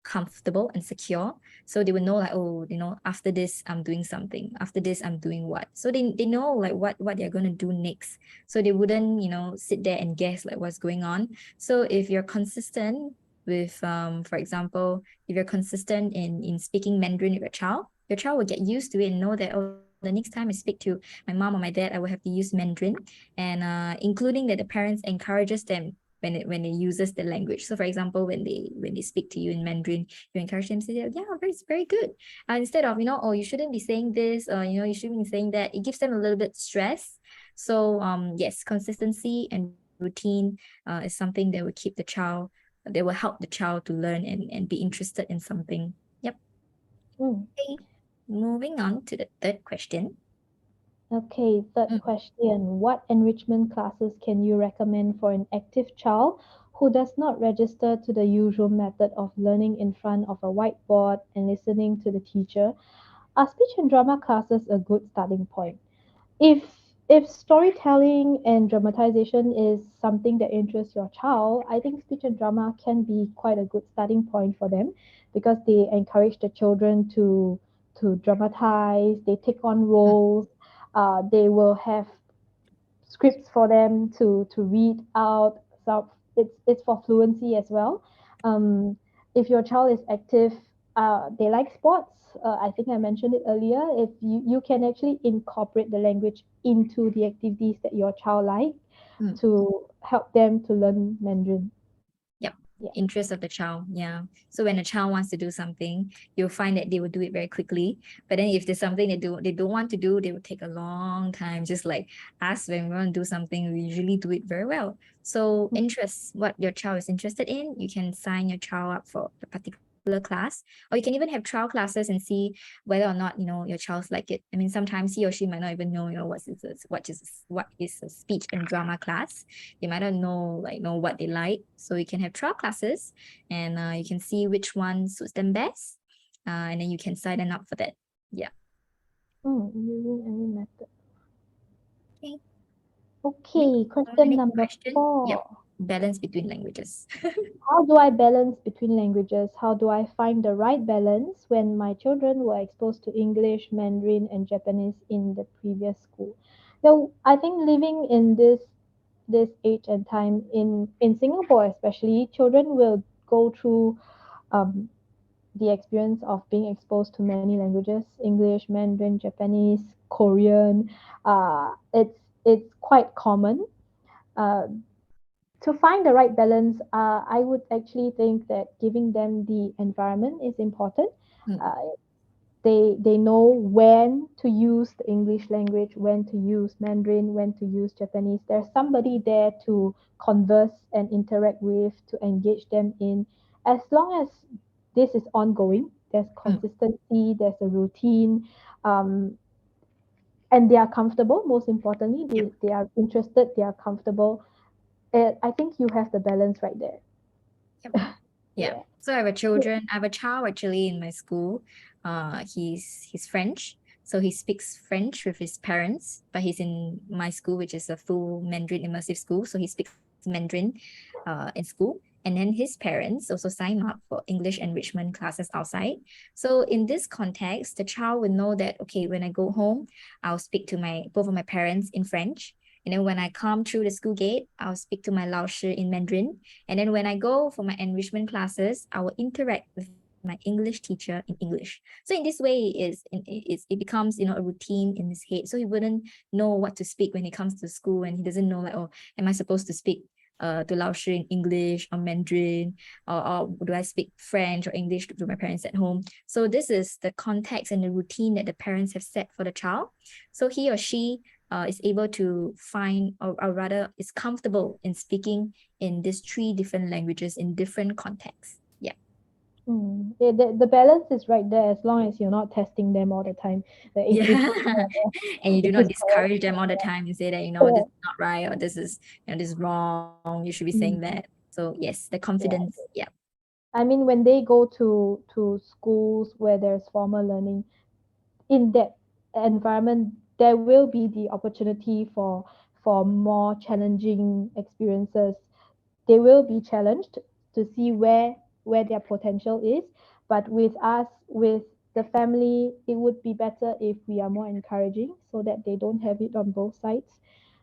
comfortable and secure. So they will know like, oh, after this I'm doing something, after this I'm doing what. So they know like what they're going to do next. So they wouldn't, sit there and guess like what's going on. So if you're consistent with, for example, if you're consistent in speaking Mandarin with your child will get used to it and know that, oh, the next time I speak to my mom or my dad, I will have to use Mandarin, and including that the parents encourages them when it uses the language. So for example, when they speak to you in Mandarin, you encourage them to say, yeah, very good. Instead of, oh, you shouldn't be saying this, or you shouldn't be saying that. It gives them a little bit stress. So yes, consistency and routine is something that will keep the child, that will help the child to learn and be interested in something. Yep. Okay. Moving on to the third question. Okay, third question. What enrichment classes can you recommend for an active child who does not register to the usual method of learning in front of a whiteboard and listening to the teacher? Are speech and drama classes a good starting point? If storytelling and dramatization is something that interests your child, I think speech and drama can be quite a good starting point for them, because they encourage the children to dramatize, they take on roles, they will have scripts for them to read out. So it's for fluency as well. If your child is active, they like sports. I think I mentioned it earlier. If you can actually incorporate the language into the activities that your child like to help them to learn Mandarin. Yep. Yeah. Interest of the child. Yeah. So when a child wants to do something, you'll find that they will do it very quickly. But then if there's something they don't want to do, they will take a long time. Just like us, when we want to do something, we usually do it very well. So interest, what your child is interested in, you can sign your child up for a particular class, or you can even have trial classes and see whether or not your child's like it. I mean, sometimes he or she might not even know what is a speech and drama class. They might not know what they like. So you can have trial classes, and you can see which one suits them best, and then you can sign them up for that. Yeah. Using any method. Okay. Okay, question Next number question. 4. Yep. Balance between languages. How do I balance between languages? How do I find the right balance when my children were exposed to English, Mandarin, and Japanese in the previous school? So I think living in this age and time in Singapore especially, children will go through the experience of being exposed to many languages: English, Mandarin, Japanese, Korean. It's quite common. Uh, to find the right balance, I would actually think that giving them the environment is important. They know when to use the English language, when to use Mandarin, when to use Japanese. There's somebody there to converse and interact with, to engage them in. As long as this is ongoing, there's consistency, there's a routine, and they are comfortable. Most importantly, they are interested, they are comfortable. I think you have the balance right there. Yeah. So I have a child actually in my school. He's French. So he speaks French with his parents, but he's in my school, which is a full Mandarin immersive school. So he speaks Mandarin in school. And then his parents also sign up for English enrichment classes outside. So in this context, the child will know that, okay, when I go home, I'll speak to both of my parents in French. And then when I come through the school gate, I'll speak to my lao shi in Mandarin. And then when I go for my enrichment classes, I will interact with my English teacher in English. So in this way, it becomes a routine in his head. So he wouldn't know what to speak when he comes to school, and he doesn't know like, oh, am I supposed to speak to lao shi in English or Mandarin, or do I speak French or English to my parents at home? So this is the context and the routine that the parents have set for the child. So he or she is able to find, or rather is comfortable in speaking in these 3 different languages in different contexts. Yeah. The balance is right there as long as you're not testing them all the time. Like if Yeah. And you do this not is correct. discourage them all the time. You say that, this Correct. is not right, or this is, this is wrong. You should be saying Mm, that. So yes, the yeah. confidence. Yeah. I mean, when they go to schools where there's formal learning, in that environment, there will be the opportunity for more challenging experiences. They will be challenged to see where their potential is. But with us, with the family, it would be better if we are more encouraging so that they don't have it on both sides.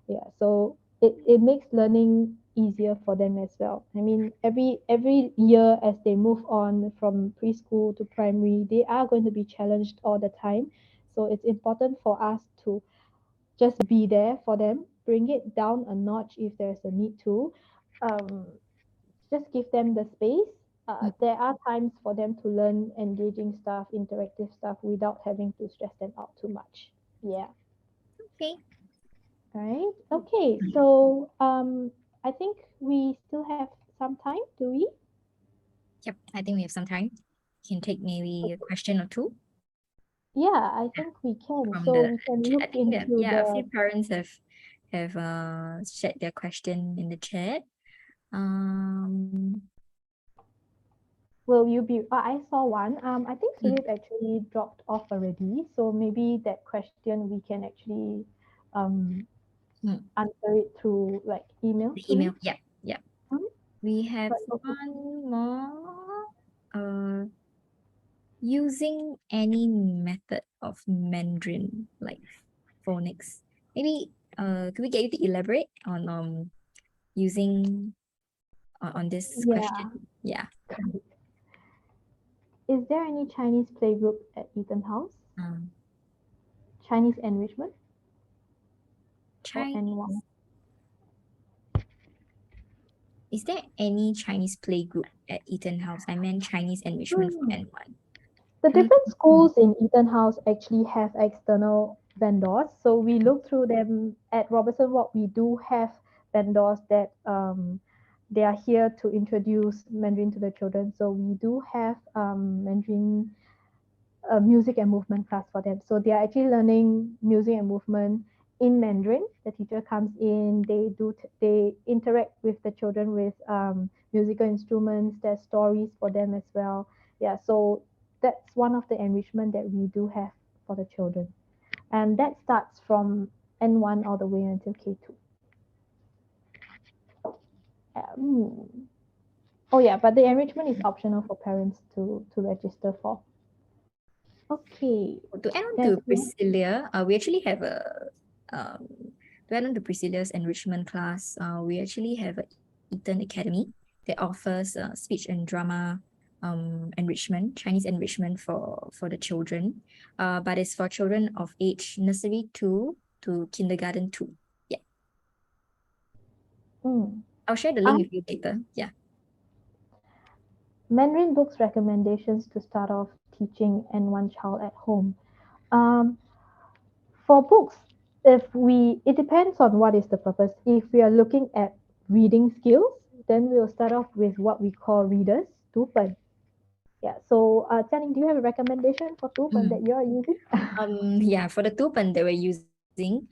Yeah, so it makes learning easier for them as well. I mean, every year as they move on from preschool to primary, they are going to be challenged all the time. So it's important for us to just be there for them, bring it down a notch if there's a need to. Um, just give them the space. There are times for them to learn engaging stuff, interactive stuff, without having to stress them out too much. Yeah. Okay. Right. Okay. So I think we still have some time. Do we? Yep. I think we have some time. You can take maybe a question or two Yeah, I think we can. from So the we can chat. I look think that, into a few the. parents have shared their question in the chat. Um, Will you be? I saw one. I think mm, Philip actually dropped off already. So maybe that question we can actually um mm, answer it through like email the to him. email. Yeah. Yeah. Hmm? We have But okay. one more. Using any method of Mandarin, like phonics. Maybe could we get you to elaborate on using on this question? Yeah. Yeah. Is there any Chinese playgroup at EtonHouse? Um, Chinese enrichment or Chinese. N1? Is there any Chinese play group at EtonHouse? I meant Chinese enrichment for Hmm. N1. The different Mm, schools in EtonHouse actually have external vendors. So we look through them at Robertson Walk. We do have vendors that they are here to introduce Mandarin to the children. So we do have Mandarin music and movement class for them. So they are actually learning music and movement in Mandarin. The teacher comes in, they interact with the children with musical instruments. There's stories for them as well. Yeah, so that's one of the enrichment that we do have for the children, and that starts from N1 all the way until K2. Um, oh yeah, but the enrichment is optional for parents to register for. Okay, To add on there's to Priscilia, we actually have um, to add on to Priscilia's enrichment class, we actually have a Eton Academy that offers speech and drama enrichment, Chinese enrichment for the children, but it's for children of age nursery 2 to kindergarten 2. Yeah, I'll share the link with you later. Yeah. Mandarin books recommendations to start off teaching and one child at home. Um, for books, it depends on what is the purpose. If we are looking at reading skills, then we'll start off with what we call readers, 读本. Yeah. So, Jianing, do you have a recommendation for 读本 that you are using? Yeah, for the 读本 that we're using,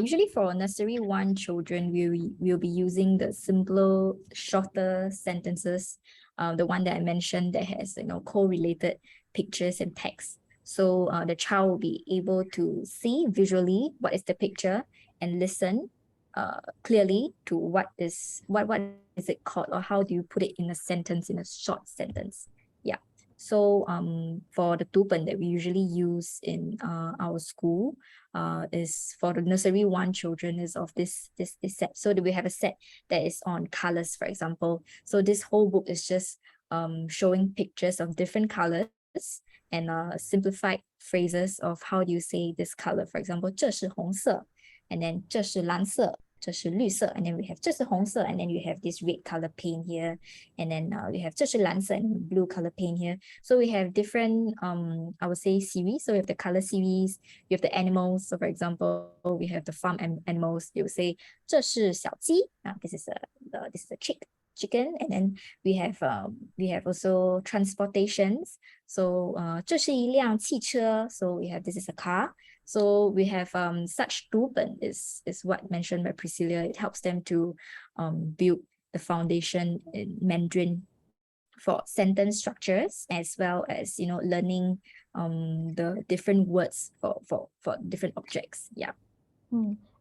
usually for nursery 1 children, we'll be using the simpler, shorter sentences, the one that I mentioned that has correlated pictures and text. So the child will be able to see visually what is the picture and listen clearly to what is it called, or how do you put it in a sentence, in a short sentence. Yeah. So for the 读本 that we usually use in our school is for the nursery 1 children is of this set. So we have a set that is on colors, for example. So this whole book is just showing pictures of different colors and simplified phrases of how do you say this color. For example, 这是红色, and then 这是蓝色, 这是绿色, and then we have 这是红色, and then you have this red color paint here, and then we have 这是蓝色 and blue color paint here. So we have different I would say series. So we have the color series, we have the animals. So for example, we have the farm animals. They will say 这是小鸡. This is a chick. chicken, and then we have also transportations. So 这是一辆汽车. So we have this is a car. So we have such 读本 is what mentioned by Priscilia. It helps them to build the foundation in Mandarin for sentence structures, as well as learning the different words for different objects. Yeah.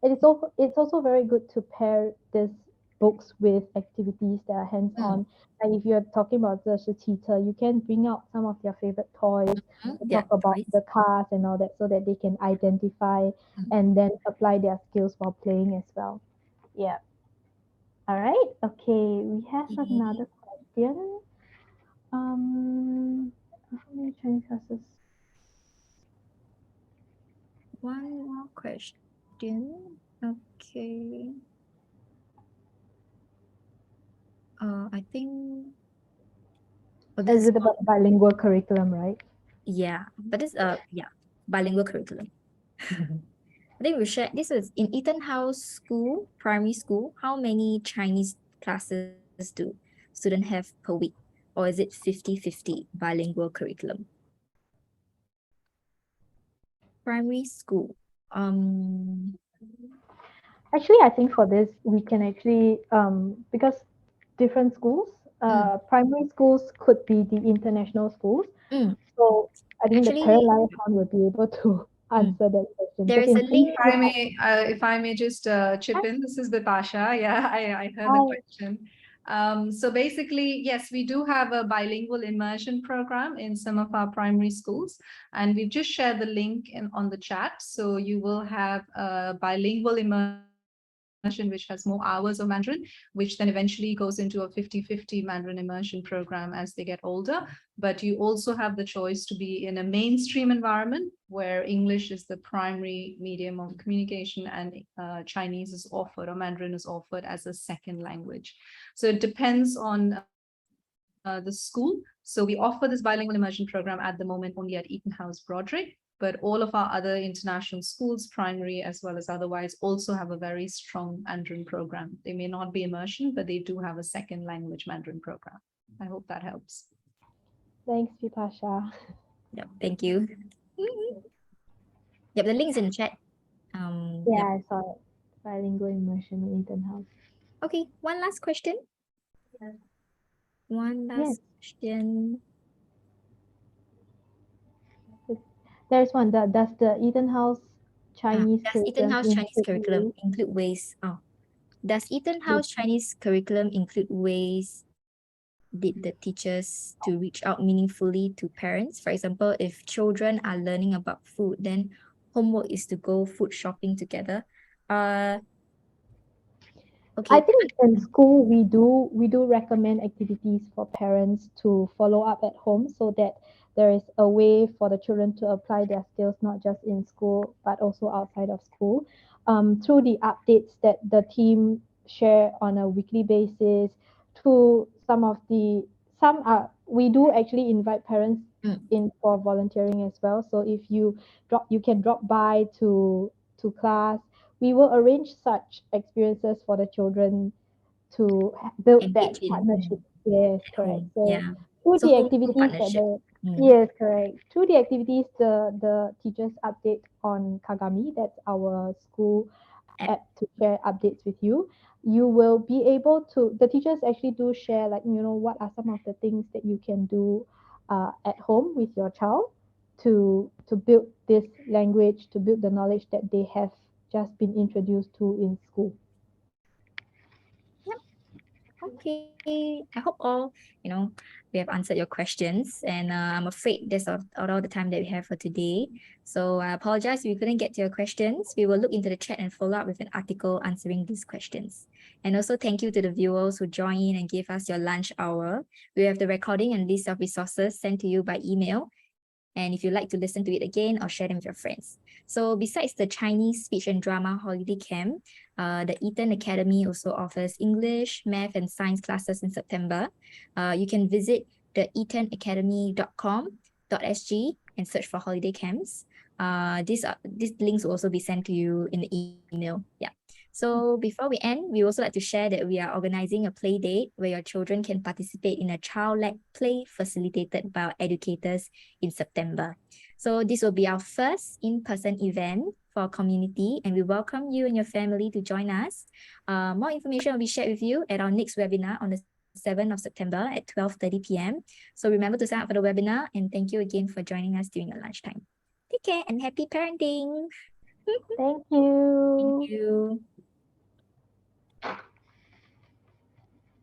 It's also very good to pair these books with activities that are hands-on. And if you're talking about the teacher, you can bring out some of their favorite toys, talk about the cars and all that, so that they can identify and then apply their skills while playing as well. Yeah. All right. Okay. We have another question. How many Chinese classes? One more question. Okay. I think. Is it about bilingual curriculum, right? Yeah, but this bilingual curriculum. I think we share this is in EtonHouse School, primary school. How many Chinese classes do students have per week? Or is it 50-50 bilingual curriculum? Primary school. Actually, I think for this, we can actually, because different schools, primary schools could be the international schools. So I think Actually, the Caroline one will be able to answer that question. There is a link. If I may just chip in, this is Bipasha. Yeah, I heard the question. So basically, yes, we do have a bilingual immersion program in some of our primary schools, and we've just shared the link on the chat. So you will have a bilingual immersion which has more hours of Mandarin, which then eventually goes into a 50-50 Mandarin immersion program as they get older. But you also have the choice to be in a mainstream environment where English is the primary medium of communication and Chinese is offered, or Mandarin is offered as a second language. So it depends on the school. So we offer this bilingual immersion program at the moment only at EtonHouse Broderick, but all of our other international schools, primary as well as otherwise, also have a very strong Mandarin program. They may not be immersion, but they do have a second language Mandarin program. I hope that helps. Thanks, Vipasha. Yep, thank you. Yep, the link's in the chat. Yeah, I saw it. Bilingual immersion in EtonHouse. Okay, one last question. One last question. There's one. Does the EtonHouse Chinese curriculum include ways? Does EtonHouse Chinese curriculum include ways did the teachers to reach out meaningfully to parents? For example, if children are learning about food, then homework is to go food shopping together. Okay. I think in school we do recommend activities for parents to follow up at home, so that there is a way for the children to apply their skills not just in school but also outside of school. Through the updates that the team share on a weekly basis, to we do actually invite parents in for volunteering as well. So if you can drop by to class. We will arrange such experiences for the children to build that partnership. Yes, correct. So through the activities yes, correct. Through the activities, the teachers update on Kagami, that's our school app to share updates with you. You will be able to, the teachers actually do share, like, what are some of the things that you can do at home with your child to build this language, to build the knowledge that they have just been introduced to in school. Yep. Okay. I hope all, we have answered your questions, and I'm afraid that's all the time that we have for today. So I apologize if we couldn't get to your questions. We will look into the chat and follow up with an article answering these questions. And also thank you to the viewers who joined in and gave us your lunch hour. We have the recording and list of resources sent to you by email. And if you'd like to listen to it again or share them with your friends. So besides the Chinese speech and drama holiday camp, the Eton Academy also offers English, math, and science classes in September. You can visit the etonacademy.com.sg and search for holiday camps. These links will also be sent to you in the email. Yeah. So before we end, we also like to share that we are organizing a play date where your children can participate in a child-led play facilitated by our educators in September. So this will be our first in-person event for our community, and we welcome you and your family to join us. More information will be shared with you at our next webinar on the 7th of September at 12:30 p.m. So remember to sign up for the webinar, and thank you again for joining us during your lunchtime. Take care and happy parenting. Thank you. Thank you.